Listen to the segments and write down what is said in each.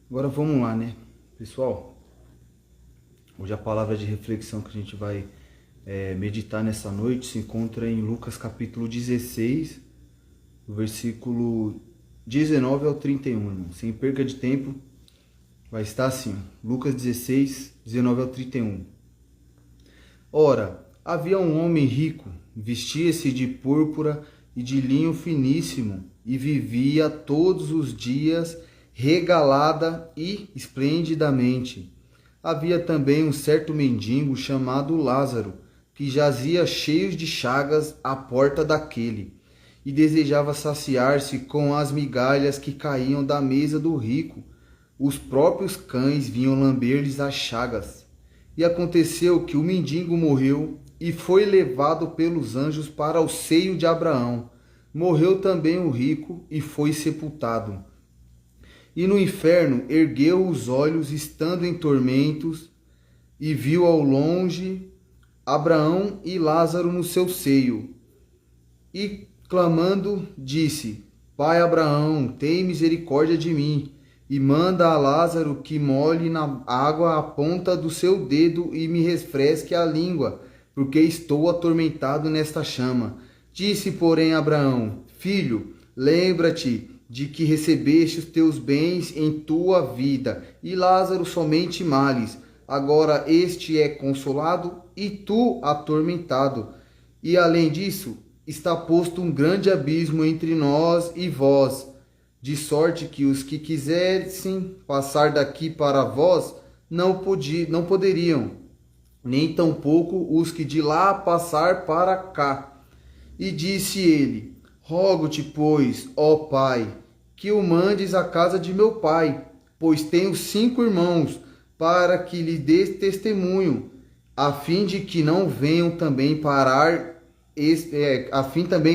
Agora vamos lá, né? Pessoal, hoje a palavra de reflexão que a gente vai meditar nessa noite se encontra em Lucas capítulo 16, do versículo 19 ao 31, irmão. Sem perca de tempo, vai estar assim, Lucas 16, 19 ao 31. Ora, havia um homem rico, vestia-se de púrpura e de linho finíssimo, e vivia todos os dias regalada e esplendidamente. Havia também um certo mendigo chamado Lázaro, que jazia cheio de chagas à porta daquele, e desejava saciar-se com as migalhas que caíam da mesa do rico. Os próprios cães vinham lamber-lhes as chagas. E aconteceu que o mendigo morreu e foi levado pelos anjos para o seio de Abraão. Morreu também o rico e foi sepultado. E no inferno ergueu os olhos, estando em tormentos, e viu ao longe Abraão e Lázaro no seu seio. E clamando, disse: Pai Abraão, tem misericórdia de mim, e manda a Lázaro que molhe na água a ponta do seu dedo e me refresque a língua, porque estou atormentado nesta chama. Disse, porém, Abraão: Filho, lembra-te de que recebeste os teus bens em tua vida, e Lázaro somente males. Agora este é consolado e tu atormentado. E além disso, está posto um grande abismo entre nós e vós, de sorte que os que quisessem passar daqui para vós não poderiam, nem tampouco os que de lá passar para cá. E disse ele: Rogo-te, pois, ó Pai, que o mandes à casa de meu pai, pois tenho 5 irmãos, para que lhe dê testemunho, a fim de que não venham também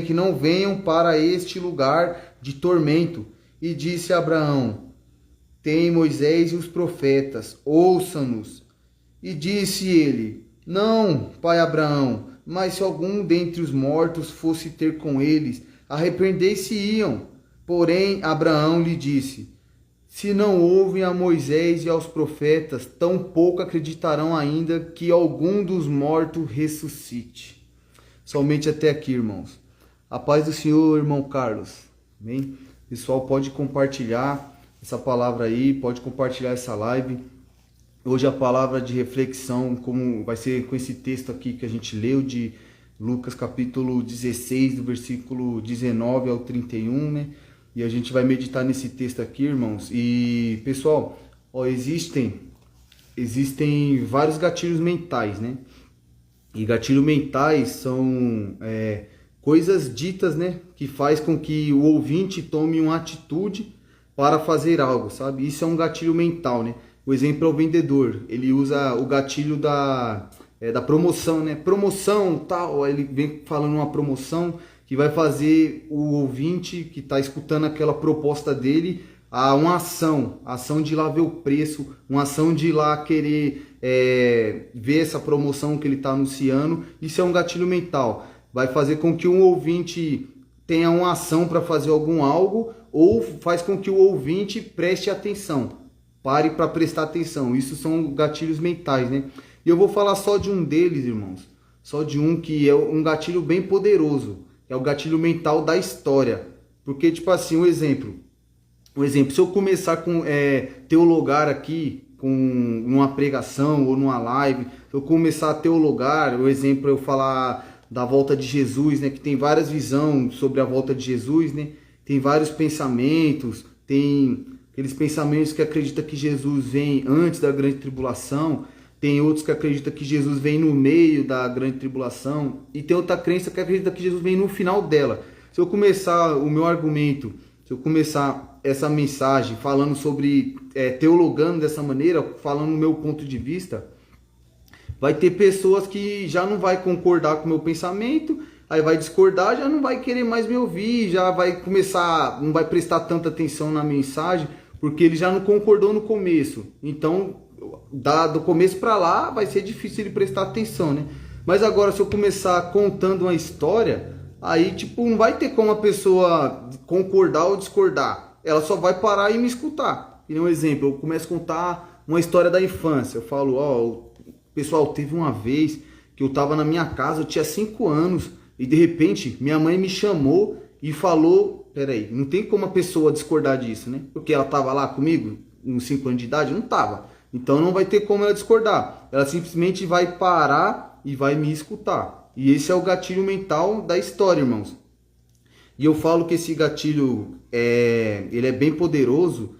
que não venham para este lugar de tormento. E disse Abraão: Tem Moisés e os profetas, ouça-nos. E disse ele: Não, pai Abraão, mas se algum dentre os mortos fosse ter com eles, arrepender-se-iam. Porém Abraão lhe disse: Se não ouvem a Moisés e aos profetas, tampouco acreditarão ainda que algum dos mortos ressuscite. Somente até aqui, irmãos. A paz do Senhor, irmão Carlos. Amém? Pessoal, pode compartilhar essa palavra aí, pode compartilhar essa live. Hoje a palavra de reflexão como vai ser com esse texto aqui que a gente leu de Lucas capítulo 16, do versículo 19 ao 31, né? E a gente vai meditar nesse texto aqui, irmãos. E, pessoal, ó, existem vários gatilhos mentais, né? E gatilhos mentais são coisas ditas, né? Que faz com que o ouvinte tome uma atitude para fazer algo, sabe? Isso é um gatilho mental, né? O exemplo é o vendedor. Ele usa o gatilho da promoção, né? Promoção, tal. Aí ele vem falando uma promoção que vai fazer o ouvinte que está escutando aquela proposta dele a uma ação de ir lá ver o preço, uma ação de ir lá querer ver essa promoção que ele está anunciando. Isso é um gatilho mental. Vai fazer com que um ouvinte tenha uma ação para fazer algo ou faz com que o ouvinte preste atenção, pare para prestar atenção. Isso são gatilhos mentais, né? E eu vou falar só de um deles, irmãos. Só de um que é um gatilho bem poderoso. É o gatilho mental da história. Porque, tipo assim, um exemplo, se eu começar com teologar aqui, com uma pregação ou numa live, se eu começar a teologar, o exemplo é eu falar da volta de Jesus, né? Que tem várias visões sobre a volta de Jesus, né? Tem vários pensamentos, tem aqueles pensamentos que acreditam que Jesus vem antes da grande tribulação, tem outros que acreditam que Jesus vem no meio da grande tribulação, e tem outra crença que acredita que Jesus vem no final dela. Se eu começar o meu argumento, se eu começar essa mensagem falando sobre, teologando dessa maneira, falando no meu ponto de vista, vai ter pessoas que já não vai concordar com o meu pensamento, aí vai discordar, já não vai querer mais me ouvir, já vai começar, não vai prestar tanta atenção na mensagem, porque ele já não concordou no começo. Então, do começo para lá, vai ser difícil ele prestar atenção, né? Mas agora, se eu começar contando uma história, aí, não vai ter como a pessoa concordar ou discordar. Ela só vai parar e me escutar. que nem um exemplo, eu começo a contar uma história da infância. Eu falo, ó, pessoal, teve uma vez que eu tava na minha casa, eu tinha 5 anos, e de repente minha mãe me chamou e falou, peraí, não tem como a pessoa discordar disso, né? Porque ela tava lá comigo, uns 5 anos de idade, não tava. Então não vai ter como ela discordar. Ela simplesmente vai parar e vai me escutar. E esse é o gatilho mental da história, irmãos. E eu falo que esse gatilho ele é bem poderoso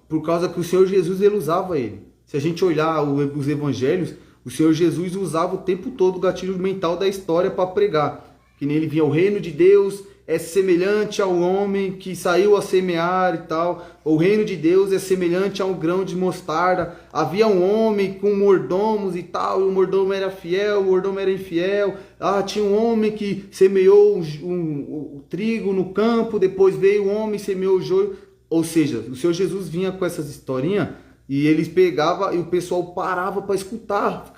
por causa que o Senhor Jesus ele usava ele. Se a gente olhar os evangelhos, o Senhor Jesus usava o tempo todo o gatilho mental da história para pregar. Que nele vinha o reino de Deus é semelhante ao homem que saiu a semear e tal. O reino de Deus é semelhante a um grão de mostarda. Havia um homem com mordomos e tal, e o mordomo era fiel, o mordomo era infiel. Tinha um homem que semeou o trigo no campo, depois veio um homem e semeou o joio. Ou seja, o Senhor Jesus vinha com essas historinhas e eles pegavam e o pessoal parava para escutar,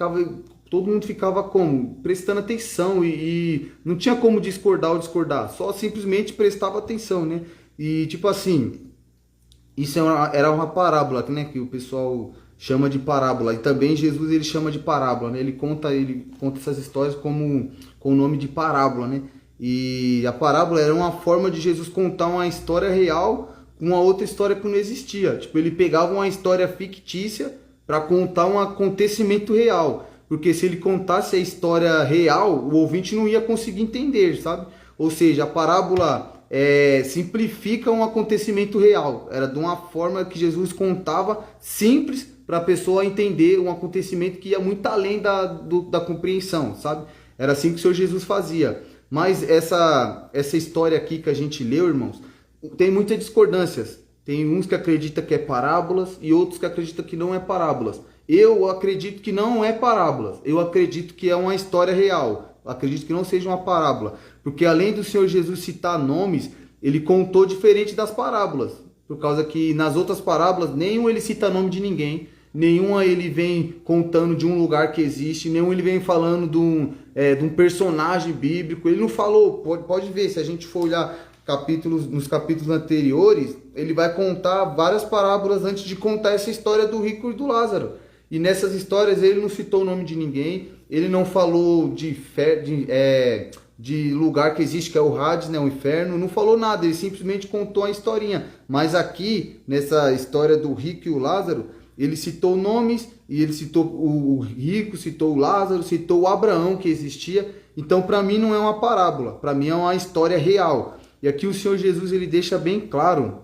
todo mundo ficava como? Prestando atenção e não tinha como discordar ou discordar, só simplesmente prestava atenção, né? E tipo assim, isso era uma parábola, né? Que o pessoal chama de parábola, e também Jesus ele chama de parábola, né? Ele conta essas histórias com o nome de parábola, né? E a parábola era uma forma de Jesus contar uma história real com uma outra história que não existia. Tipo, ele pegava uma história fictícia para contar um acontecimento real. Porque se ele contasse a história real, o ouvinte não ia conseguir entender, sabe? Ou seja, a parábola simplifica um acontecimento real. Era de uma forma que Jesus contava simples para a pessoa entender um acontecimento que ia muito além da compreensão, sabe? Era assim que o Senhor Jesus fazia. Mas essa história aqui que a gente leu, irmãos, tem muitas discordâncias. Tem uns que acreditam que é parábolas e outros que acreditam que não é parábolas. Eu acredito que não é parábolas. Eu acredito que é uma história real. Acredito que não seja uma parábola. Porque além do Senhor Jesus citar nomes, ele contou diferente das parábolas. Por causa que nas outras parábolas, nenhum ele cita nome de ninguém. Nenhuma ele vem contando de um lugar que existe. Nenhum ele vem falando de um personagem bíblico. Ele não falou, pode ver, se a gente for olhar nos capítulos anteriores, ele vai contar várias parábolas antes de contar essa história do rico e do Lázaro. E nessas histórias ele não citou o nome de ninguém, ele não falou de lugar que existe, que é o Hades, né, o inferno, não falou nada, ele simplesmente contou a historinha. Mas aqui, nessa história do rico e o Lázaro, ele citou nomes, e ele citou o rico, citou o Lázaro, citou o Abraão que existia. Então para mim não é uma parábola, para mim é uma história real. E aqui o Senhor Jesus ele deixa bem claro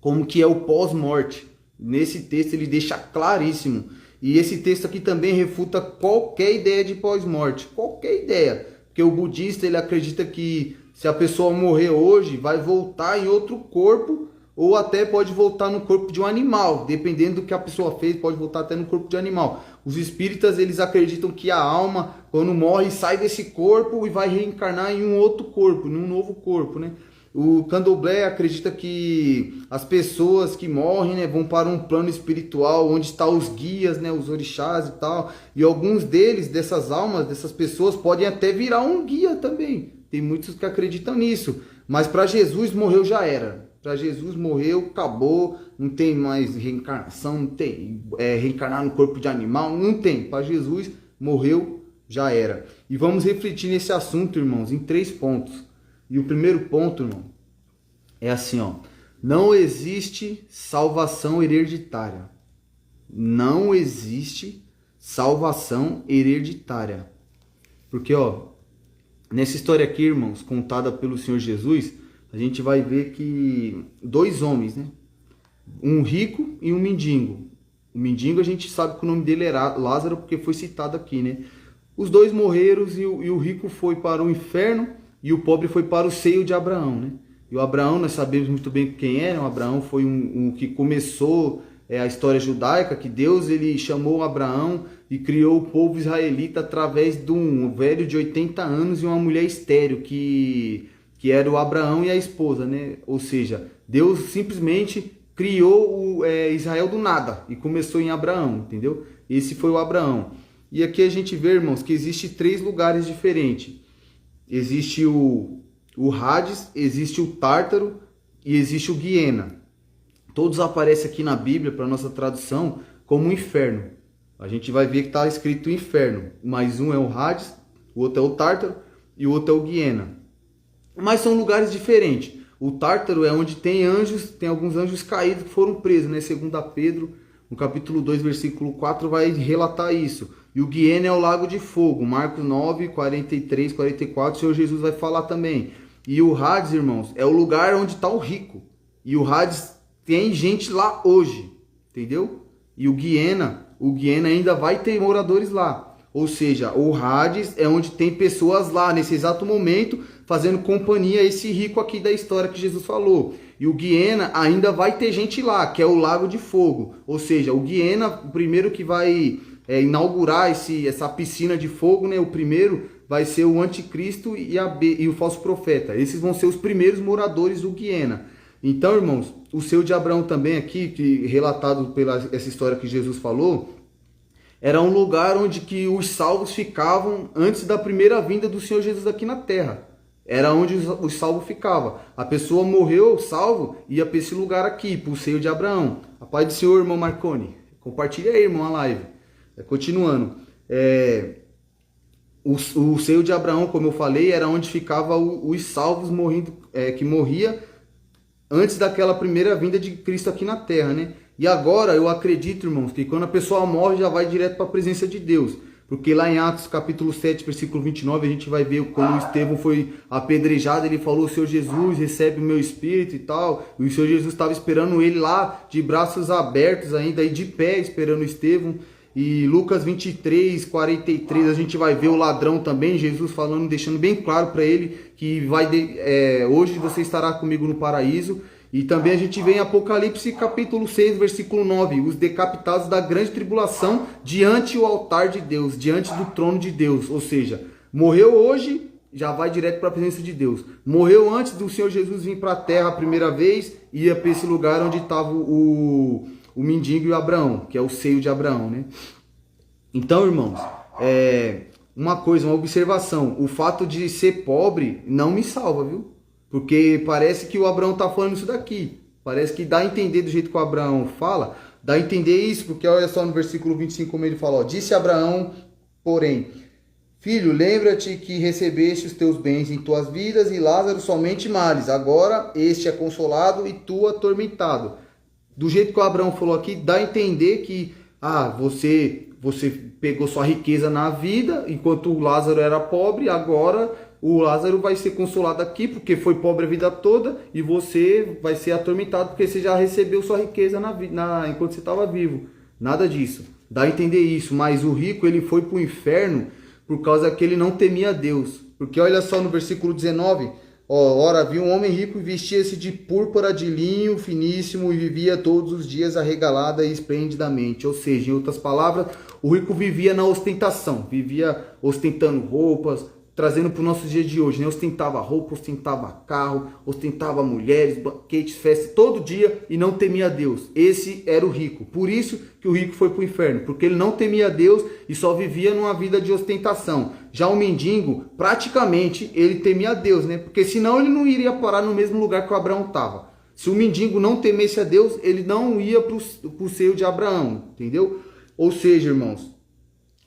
como que é o pós-morte. Nesse texto ele deixa claríssimo. E esse texto aqui também refuta qualquer ideia de pós-morte. Qualquer ideia. Porque o budista ele acredita que se a pessoa morrer hoje, vai voltar em outro corpo, ou até pode voltar no corpo de um animal. Dependendo do que a pessoa fez, pode voltar até no corpo de animal. Os espíritas eles acreditam que a alma, quando morre, sai desse corpo e vai reencarnar em um outro corpo, em um novo corpo, né? O candomblé acredita que as pessoas que morrem, né, vão para um plano espiritual onde estão os guias, né, os orixás e tal. E alguns dessas almas, dessas pessoas, podem até virar um guia também. Tem muitos que acreditam nisso. Mas para Jesus morreu já era. Para Jesus morreu, acabou. Não tem mais reencarnação, não tem reencarnar no corpo de animal, não tem. Para Jesus morreu, já era. E vamos refletir nesse assunto, irmãos, em 3 pontos. E o primeiro ponto, irmão, é assim, ó. Não existe salvação hereditária. Não existe salvação hereditária. Porque, ó, nessa história aqui, irmãos, contada pelo Senhor Jesus, a gente vai ver que 2 homens, né? Um rico e um mendigo. O mendigo a gente sabe que o nome dele era Lázaro, porque foi citado aqui, né? Os 2 morreram e o rico foi para o inferno, e o pobre foi para o seio de Abraão, né? E o Abraão, nós sabemos muito bem quem era. O Abraão foi um que começou a história judaica, que Deus ele chamou Abraão e criou o povo israelita através de um velho de 80 anos e uma mulher estéril, que era o Abraão e a esposa, né? Ou seja, Deus simplesmente criou Israel do nada e começou em Abraão, entendeu? Esse foi o Abraão. E aqui a gente vê, irmãos, que existe 3 lugares diferentes. Existe o Hades, existe o Tártaro e existe o Guiena. todos aparecem aqui na Bíblia, para nossa tradução, como um inferno. A gente vai ver que está escrito inferno, mas um é o Hades, o outro é o Tártaro e o outro é o Guiena. Mas são lugares diferentes. O Tártaro é onde tem anjos, tem alguns anjos caídos que foram presos, né? 2 Pedro, no capítulo 2, versículo 4, vai relatar isso. E o Guiena é o lago de fogo, Marcos 9, 43, 44, o Senhor Jesus vai falar também. E o Hades, irmãos, é o lugar onde está o rico. E o Hades tem gente lá hoje, entendeu? E o Guiena ainda vai ter moradores lá. Ou seja, o Hades é onde tem pessoas lá, nesse exato momento, fazendo companhia a esse rico aqui da história que Jesus falou. E o Guiena ainda vai ter gente lá, que é o Lago de Fogo. Ou seja, o Guiena, o primeiro que vai inaugurar essa piscina de fogo, né? O primeiro vai ser o anticristo e o falso profeta. Esses vão ser os primeiros moradores do Guiena. Então, irmãos, o selo de Abraão também aqui, que relatado pela essa história que Jesus falou, era um lugar onde que os salvos ficavam antes da primeira vinda do Senhor Jesus aqui na terra. Era onde os salvos ficavam. A pessoa morreu, salvo, ia para esse lugar aqui, para o seio de Abraão. A paz do Senhor, irmão Marconi. Compartilha aí, irmão, a live. Continuando. O seio de Abraão, como eu falei, era onde ficavam os salvos morrendo, que morria antes daquela primeira vinda de Cristo aqui na terra, né? E agora eu acredito, irmãos, que quando a pessoa morre já vai direto para a presença de Deus. Porque lá em Atos capítulo 7, versículo 29, a gente vai ver quando Estevão foi apedrejado, ele falou: Senhor Jesus, recebe o meu espírito e tal. E o Senhor Jesus estava esperando ele lá, de braços abertos ainda, e de pé, esperando Estevão. E Lucas 23, 43, a gente vai ver o ladrão também, Jesus falando, deixando bem claro para ele que hoje você estará comigo no paraíso. E também a gente vê em Apocalipse capítulo 6, versículo 9, os decapitados da grande tribulação diante do altar de Deus, diante do trono de Deus. Ou seja, morreu hoje, já vai direto para a presença de Deus. Morreu antes do Senhor Jesus vir para a terra a primeira vez, ia para esse lugar onde estava o mendigo e o Abraão, que é o seio de Abraão, né? Então, irmãos, uma observação, o fato de ser pobre não me salva, viu? Porque parece que o Abraão está falando isso daqui. Parece que dá a entender do jeito que o Abraão fala, dá a entender isso, porque olha só no versículo 25 como ele fala, ó, disse Abraão, porém, filho, lembra-te que recebeste os teus bens em tuas vidas e Lázaro somente males. Agora este é consolado e tu atormentado. Do jeito que o Abraão falou aqui, dá a entender que você pegou sua riqueza na vida, enquanto o Lázaro era pobre, agora o Lázaro vai ser consolado aqui, porque foi pobre a vida toda, e você vai ser atormentado, porque você já recebeu sua riqueza enquanto você estava vivo. Nada disso. Dá a entender isso, mas o rico ele foi para o inferno por causa que ele não temia Deus. Porque olha só no versículo 19, ora, havia um homem rico e vestia-se de púrpura de linho finíssimo e vivia todos os dias arregalada e esplendidamente. Ou seja, em outras palavras, o rico vivia na ostentação, vivia ostentando roupas, trazendo para o nosso dia de hoje, né? Ostentava roupa, ostentava carro, ostentava mulheres, banquetes, festas, todo dia e não temia Deus. Esse era o rico. Por isso que o rico foi para o inferno, porque ele não temia Deus e só vivia numa vida de ostentação. Já o mendigo, praticamente, ele temia Deus, né? Porque senão ele não iria parar no mesmo lugar que o Abraão estava. Se o mendigo não temesse a Deus, ele não ia para o seio de Abraão, entendeu? Ou seja, irmãos,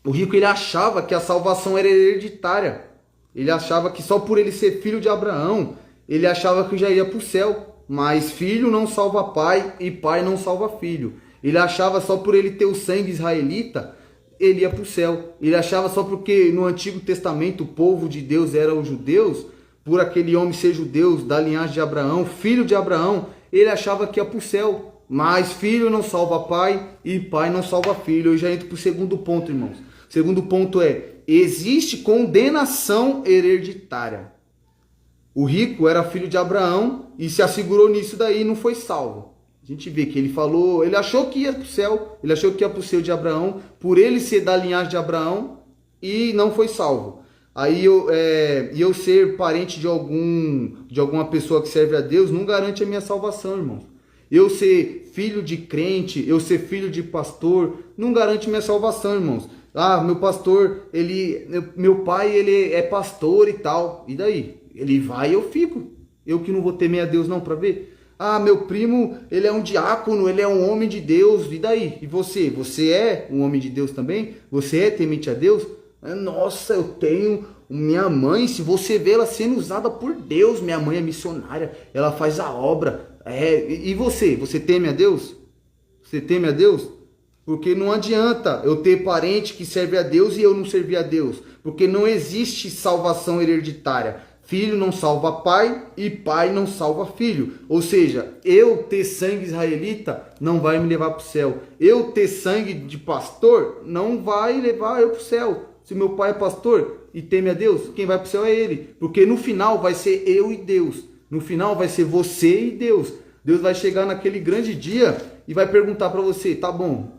o rico ele achava que a salvação era hereditária. Ele achava que só por ele ser filho de Abraão, ele achava que já ia para o céu. Mas filho não salva pai e pai não salva filho. Ele achava só por ele ter o sangue israelita, ele ia para o céu. Ele achava só porque no Antigo Testamento o povo de Deus era os judeus, por aquele homem ser judeu, da linhagem de Abraão, filho de Abraão, ele achava que ia para o céu. Mas filho não salva pai e pai não salva filho. Eu já entro para o segundo ponto, irmãos. O segundo ponto existe condenação hereditária. O rico era filho de Abraão e se assegurou nisso daí e não foi salvo. A gente vê que ele falou, ele achou que ia para o céu, ele achou que ia para o seio de Abraão, por ele ser da linhagem de Abraão e não foi salvo. Aí eu ser parente de alguma pessoa que serve a Deus não garante a minha salvação, irmãos. Eu ser filho de crente, eu ser filho de pastor, não garante minha salvação, irmãos. Ah, meu pastor, meu pai, ele é pastor e tal. E daí? Ele vai e eu fico. Eu que não vou temer a Deus não para ver. Ah, meu primo, ele é um diácono, ele é um homem de Deus. E daí? E você? Você é um homem de Deus também? Você é temente a Deus? Nossa, eu tenho minha mãe, se você vê ela sendo usada por Deus, minha mãe é missionária, ela faz a obra. E você? Você teme a Deus? Você teme a Deus? Porque não adianta eu ter parente que serve a Deus e eu não servir a Deus. Porque não existe salvação hereditária. Filho não salva pai e pai não salva filho. Ou seja, eu ter sangue israelita não vai me levar para o céu. Eu ter sangue de pastor não vai levar eu para o céu. Se meu pai é pastor e teme a Deus, quem vai para o céu é ele. Porque no final vai ser eu e Deus. No final vai ser você e Deus. Deus vai chegar naquele grande dia e vai perguntar para você, tá bom,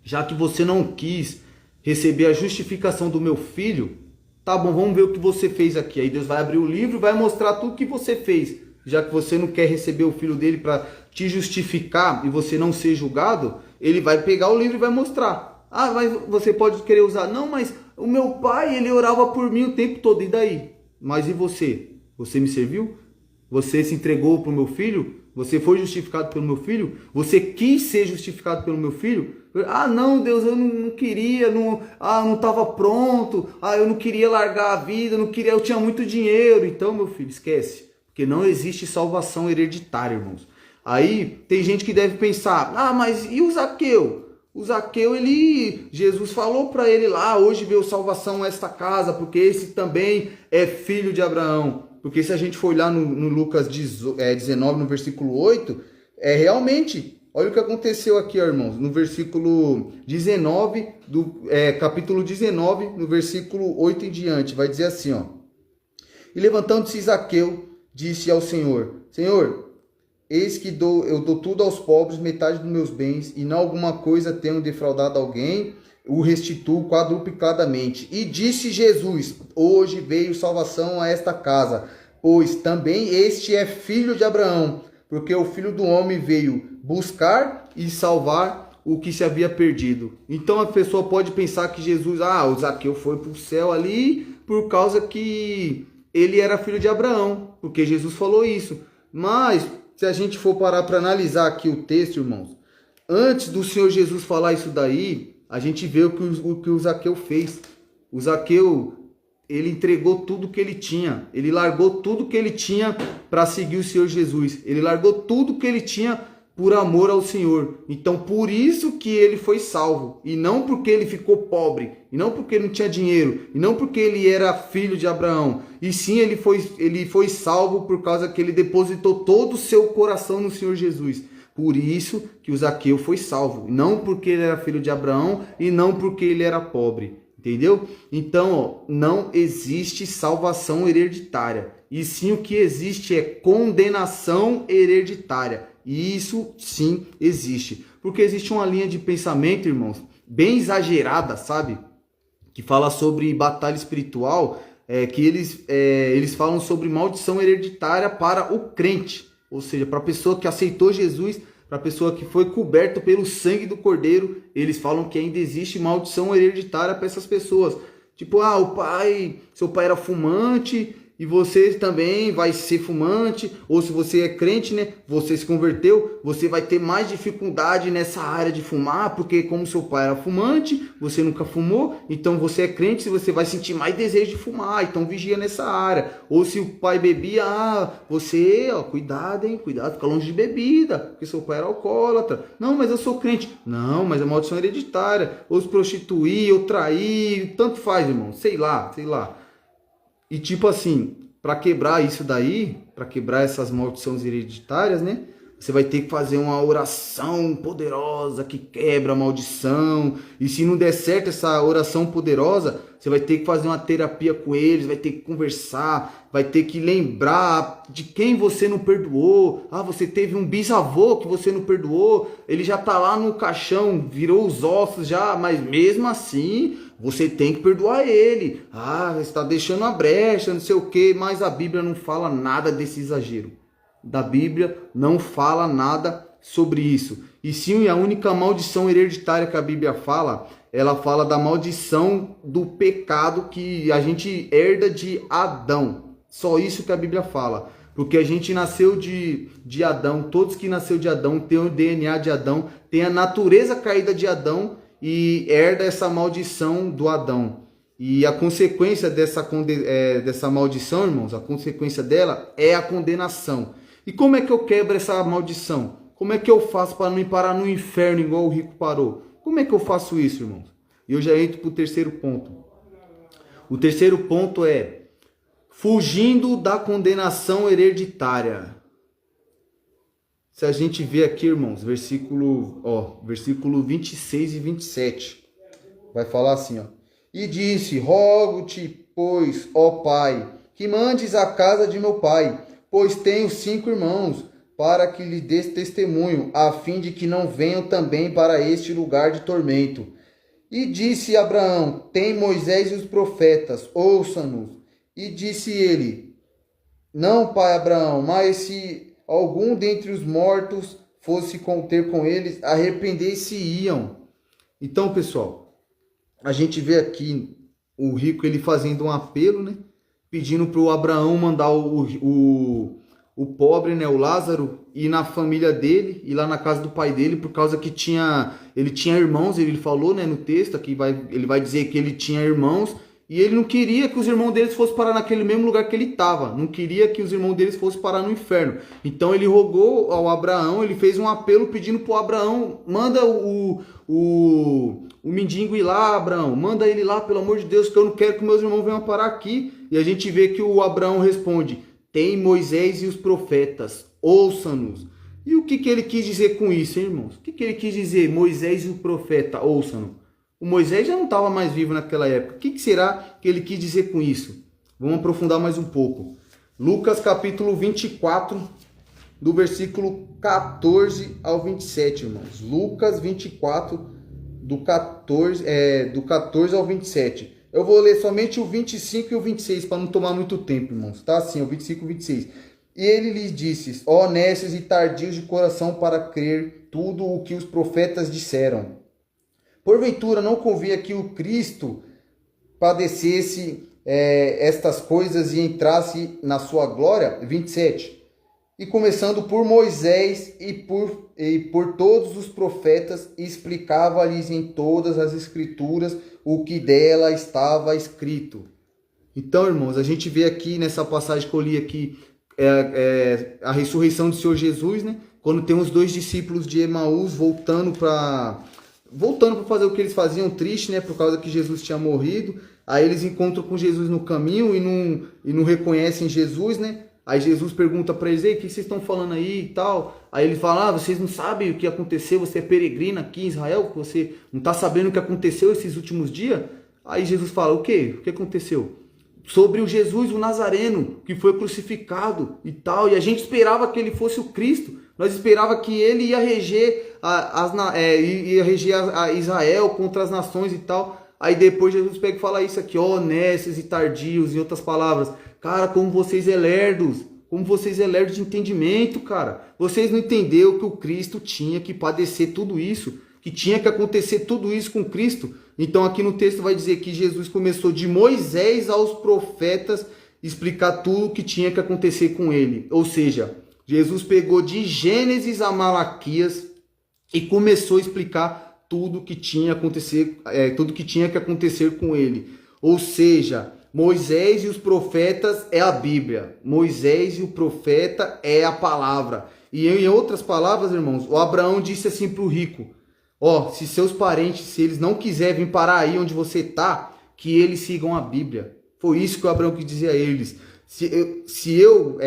já que você não quis receber a justificação do meu filho, tá bom, vamos ver o que você fez aqui. Aí Deus vai abrir o livro e vai mostrar tudo que você fez. Já que você não quer receber o filho dele para te justificar e você não ser julgado, ele vai pegar o livro e vai mostrar. Ah, mas você pode querer usar. Não, mas o meu pai, ele orava por mim o tempo todo. E daí? Mas e você? Você me serviu? Você se entregou para o meu filho? Você foi justificado pelo meu filho? Você quis ser justificado pelo meu filho? Ah, não, Deus, eu não queria, não estava pronto. Ah, eu não queria largar a vida, eu tinha muito dinheiro. Então, meu filho, esquece. Porque não existe salvação hereditária, irmãos. Aí, tem gente que deve pensar, ah, mas e o Zaqueu? O Zaqueu, Jesus falou para ele lá, hoje veio salvação a esta casa, porque esse também é filho de Abraão. Porque se a gente for olhar no Lucas 19, no versículo 8, realmente, olha o que aconteceu aqui, ó, irmãos, no versículo 19, capítulo 19, no versículo 8 em diante, vai dizer assim, ó. E levantando-se Zaqueu, disse ao Senhor, Senhor, eis que eu dou tudo aos pobres, metade dos meus bens, e não alguma coisa tenho defraudado alguém, o restituo quadruplicadamente. E disse Jesus, hoje veio salvação a esta casa, pois também este é filho de Abraão, porque o Filho do Homem veio buscar e salvar o que se havia perdido. Então a pessoa pode pensar que Jesus, o Zaqueu foi para o céu ali por causa que ele era filho de Abraão, porque Jesus falou isso. Mas se a gente for parar para analisar aqui o texto, irmãos, antes do Senhor Jesus falar isso daí, a gente vê o que o Zaqueu fez. O Zaqueu, ele entregou tudo que ele tinha. Ele largou tudo que ele tinha para seguir o Senhor Jesus. Ele largou tudo que ele tinha por amor ao Senhor. Então, por isso que ele foi salvo. E não porque ele ficou pobre. E não porque ele não tinha dinheiro. E não porque ele era filho de Abraão. E sim, ele foi salvo por causa que ele depositou todo o seu coração no Senhor Jesus. Por isso que o Zaqueu foi salvo, não porque ele era filho de Abraão e não porque ele era pobre, entendeu? Então, não existe salvação hereditária, e sim o que existe é condenação hereditária, e isso sim existe, porque existe uma linha de pensamento, irmãos, bem exagerada, sabe? Que fala sobre batalha espiritual, que eles falam sobre maldição hereditária para o crente. Ou seja, para a pessoa que aceitou Jesus, para a pessoa que foi coberta pelo sangue do Cordeiro, eles falam que ainda existe maldição hereditária para essas pessoas. Tipo, seu pai era fumante e você também vai ser fumante, ou se você é crente, né, você se converteu, você vai ter mais dificuldade nessa área de fumar, porque como seu pai era fumante, você nunca fumou, então você é crente, você vai sentir mais desejo de fumar, então vigia nessa área. Ou se o pai bebia, cuidado, fica longe de bebida, porque seu pai era alcoólatra. Não, mas eu sou crente. Não, mas é maldição hereditária. Ou se prostituir, ou trair, tanto faz, irmão, sei lá. E tipo assim, para quebrar isso daí, para quebrar essas maldições hereditárias, né? Você vai ter que fazer uma oração poderosa que quebra a maldição. E se não der certo essa oração poderosa, você vai ter que fazer uma terapia com eles, vai ter que conversar, vai ter que lembrar de quem você não perdoou. Você teve um bisavô que você não perdoou, ele já tá lá no caixão, virou os ossos já, mas mesmo assim você tem que perdoar ele. Você está deixando a brecha, não sei o que, mas a Bíblia não fala nada desse exagero. Da Bíblia não fala nada sobre isso. E sim, a única maldição hereditária que a Bíblia fala, ela fala da maldição do pecado que a gente herda de Adão. Só isso que a Bíblia fala. Porque a gente nasceu de Adão, todos que nasceu de Adão têm o DNA de Adão, tem a natureza caída de Adão e herda essa maldição do Adão. E a consequência dessa maldição, irmãos, a consequência dela é a condenação. E como é que eu quebro essa maldição? Como é que eu faço para não parar no inferno igual o rico parou? Como é que eu faço isso, irmãos? E eu já entro para o terceiro ponto. O terceiro ponto é fugindo da condenação hereditária. Se a gente vê aqui, irmãos, versículo 26 e 27, vai falar assim, ó. E disse, rogo-te, pois, ó Pai, que mandes à casa de meu pai, pois tenho 5 irmãos, para que lhe des testemunho, a fim de que não venham também para este lugar de tormento. E disse Abraão, tem Moisés e os profetas, ouça-nos. E disse ele, não, pai Abraão, mas se algum dentre os mortos fosse ter com eles, arrepender-se-iam. Então, pessoal, a gente vê aqui o rico ele fazendo um apelo, né? Pedindo para o Abraão mandar o pobre, né, o Lázaro, ir na família dele, ir lá na casa do pai dele, por causa que ele tinha irmãos, ele falou, né, no texto, aqui ele vai dizer que ele tinha irmãos, e ele não queria que os irmãos deles fossem parar naquele mesmo lugar que ele estava, não queria que os irmãos deles fossem parar no inferno. Então ele rogou ao Abraão, ele fez um apelo pedindo para o Abraão, manda o mendigo ir lá, Abraão, manda ele lá, pelo amor de Deus, que eu não quero que meus irmãos venham parar aqui. E a gente vê que o Abraão responde, tem Moisés e os profetas, ouça-nos. E o que ele quis dizer com isso, hein, irmãos? O que ele quis dizer, Moisés e o profeta, ouçam-nos? O Moisés já não estava mais vivo naquela época. O que será que ele quis dizer com isso? Vamos aprofundar mais um pouco. Lucas capítulo 24, do versículo 14 ao 27, irmãos. Lucas 24, do 14 ao 27. Eu vou ler somente o 25 e o 26, para não tomar muito tempo, irmãos. Tá assim, o 25 e o 26. E ele lhes disse, ó nécios e tardios de coração para crer tudo o que os profetas disseram. Porventura não convinha que o Cristo padecesse estas coisas e entrasse na sua glória? 27. E começando por Moisés e por todos os profetas, explicava-lhes em todas as escrituras o que dela estava escrito. Então, irmãos, a gente vê aqui nessa passagem que eu li aqui, a ressurreição do Senhor Jesus, né? Quando tem os 2 discípulos de Emaús voltando para fazer o que eles faziam, triste, né? Por causa que Jesus tinha morrido. Aí eles encontram com Jesus no caminho e não reconhecem Jesus, né? Aí Jesus pergunta para eles, ei, o que vocês estão falando aí e tal? Aí ele fala, vocês não sabem o que aconteceu, você é peregrino aqui em Israel, você não está sabendo o que aconteceu esses últimos dias? Aí Jesus fala, o quê? O que aconteceu? Sobre o Jesus, o Nazareno, que foi crucificado e tal, e a gente esperava que ele fosse o Cristo, nós esperava que ele ia reger a Israel contra as nações e tal. Aí depois Jesus pega e fala isso aqui, ó, nécios e tardios, em outras palavras. Cara, como vocês é lerdos de entendimento, cara. Vocês não entenderam que o Cristo tinha que padecer tudo isso, que tinha que acontecer tudo isso com Cristo. Então aqui no texto vai dizer que Jesus começou de Moisés aos profetas explicar tudo o que tinha que acontecer com ele. Ou seja, Jesus pegou de Gênesis a Malaquias e começou a explicar tudo que tinha que acontecer com ele. Ou seja, Moisés e os profetas é a Bíblia. Moisés e o profeta é a palavra. E em outras palavras, irmãos, o Abraão disse assim para o rico, ó, se seus parentes, se eles não quiserem vir parar aí onde você está, que eles sigam a Bíblia. Foi isso que o Abraão quis dizer a eles. Se eu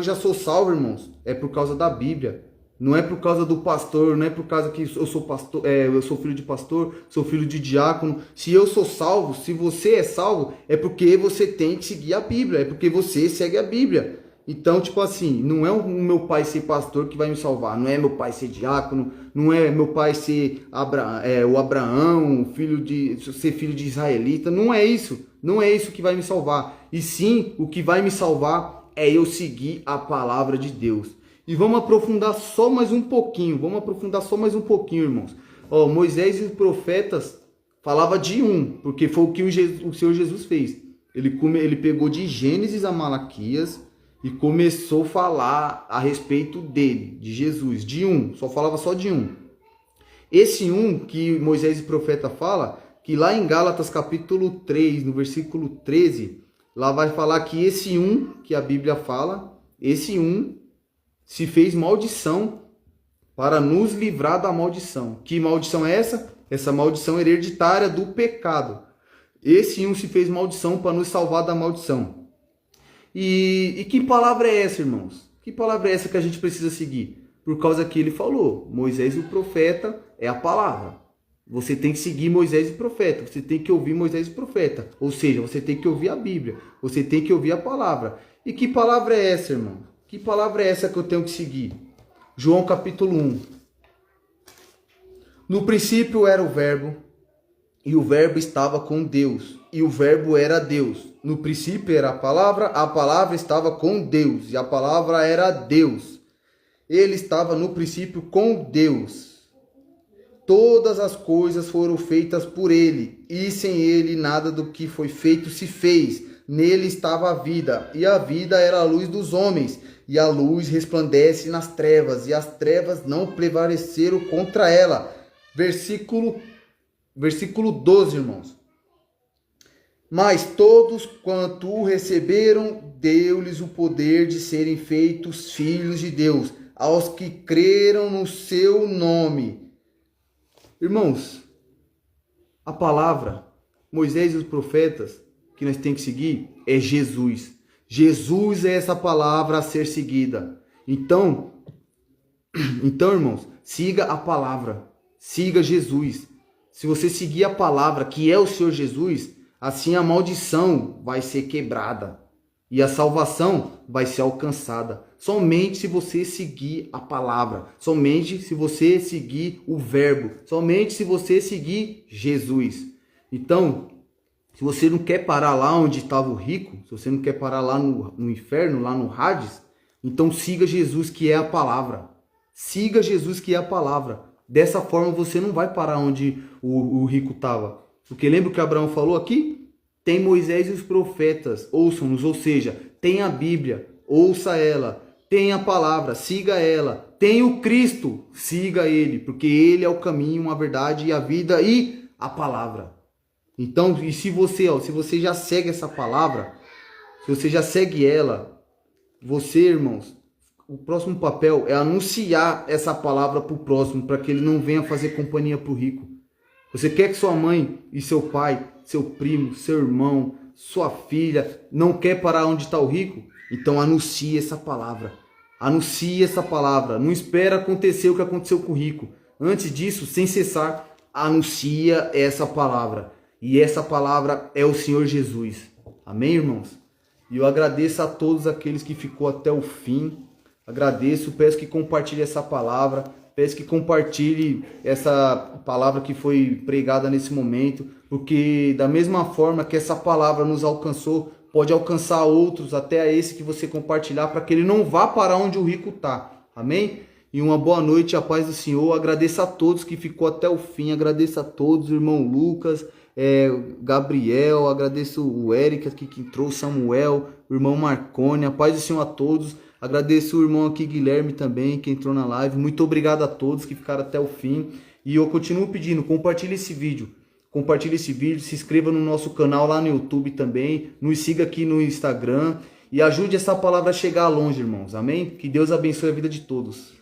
já sou salvo, irmãos, é por causa da Bíblia. Não é por causa do pastor, não é por causa que eu sou pastor, eu sou filho de pastor, sou filho de diácono. Se eu sou salvo, se você é salvo, é porque você tem que seguir a Bíblia, é porque você segue a Bíblia. Então, tipo assim, não é o meu pai ser pastor que vai me salvar, não é meu pai ser diácono, não é meu pai ser o Abraão, ser filho de israelita, não é isso que vai me salvar. E sim, o que vai me salvar é eu seguir a palavra de Deus. E vamos aprofundar só mais um pouquinho, irmãos. Ó, Moisés e os profetas falava de porque foi o que o Senhor Jesus fez. Ele pegou de Gênesis a Malaquias e começou a falar a respeito dele, de Jesus, de um, só falava só de um. Esse um que Moisés e profeta fala, que lá em Gálatas capítulo 3, no versículo 13, lá vai falar que esse um, que a Bíblia fala, esse um se fez maldição para nos livrar da maldição. Que maldição é essa? Essa maldição hereditária do pecado. Esse um se fez maldição para nos salvar da maldição. E que palavra é essa, irmãos? Que palavra é essa que a gente precisa seguir? Por causa que ele falou, Moisés o profeta é a palavra. Você tem que seguir Moisés e profeta, você tem que ouvir Moisés e profeta. Ou seja, você tem que ouvir a Bíblia, você tem que ouvir a palavra. E que palavra é essa, irmão? Que palavra é essa que eu tenho que seguir? João capítulo 1. No princípio era o verbo, e o verbo estava com Deus, e o verbo era Deus. No princípio era a palavra estava com Deus, e a palavra era Deus. Ele estava no princípio com Deus. Todas as coisas foram feitas por ele, e sem ele nada do que foi feito se fez. Nele estava a vida, e a vida era a luz dos homens, e a luz resplandece nas trevas, e as trevas não prevaleceram contra ela. Versículo 12, irmãos. Mas todos quanto o receberam, deu-lhes o poder de serem feitos filhos de Deus, aos que creram no seu nome. Irmãos, a palavra, Moisés e os profetas, que nós temos que seguir, é Jesus. Jesus é essa palavra a ser seguida. Então, irmãos, siga a palavra, siga Jesus. Se você seguir a palavra, que é o Senhor Jesus, assim a maldição vai ser quebrada e a salvação vai ser alcançada. Somente se você seguir a palavra, somente se você seguir o verbo, somente se você seguir Jesus. Então, se você não quer parar lá onde estava o rico, se você não quer parar lá no inferno, lá no Hades, então siga Jesus, que é a palavra. Siga Jesus, que é a palavra. Dessa forma você não vai parar onde o rico estava. Porque lembra o que Abraão falou aqui? Tem Moisés e os profetas, ouçam-nos, ou seja, tem a Bíblia, ouça ela. Tem a palavra, siga ela. Tem o Cristo, siga ele, porque ele é o caminho, a verdade e a vida e a palavra. Então, e se você já segue essa palavra, se você já segue ela, você, irmãos, o próximo papel é anunciar essa palavra para o próximo, para que ele não venha fazer companhia para o rico. Você quer que sua mãe e seu pai, seu primo, seu irmão, sua filha, não quer parar onde está o rico? Então anuncie essa palavra. Anuncie essa palavra. Não espera acontecer o que aconteceu com o rico. Antes disso, sem cessar, anuncia essa palavra. E essa palavra é o Senhor Jesus. Amém, irmãos? E eu agradeço a todos aqueles que ficou até o fim. Agradeço, peço que compartilhe essa palavra, peço que compartilhe essa palavra que foi pregada nesse momento, porque da mesma forma que essa palavra nos alcançou, pode alcançar outros, até a esse que você compartilhar, para que ele não vá para onde o rico está. Amém? E uma boa noite, a paz do Senhor. Agradeço a todos que ficou até o fim, agradeço a todos, o irmão Lucas, Gabriel, agradeço o Eric aqui que entrou, Samuel, o irmão Marcone, a paz do Senhor a todos. Agradeço o irmão aqui Guilherme também, que entrou na live. Muito obrigado a todos que ficaram até o fim. E eu continuo pedindo, compartilhe esse vídeo. Compartilhe esse vídeo, se inscreva no nosso canal lá no YouTube também. Nos siga aqui no Instagram. E ajude essa palavra a chegar longe, irmãos. Amém? Que Deus abençoe a vida de todos.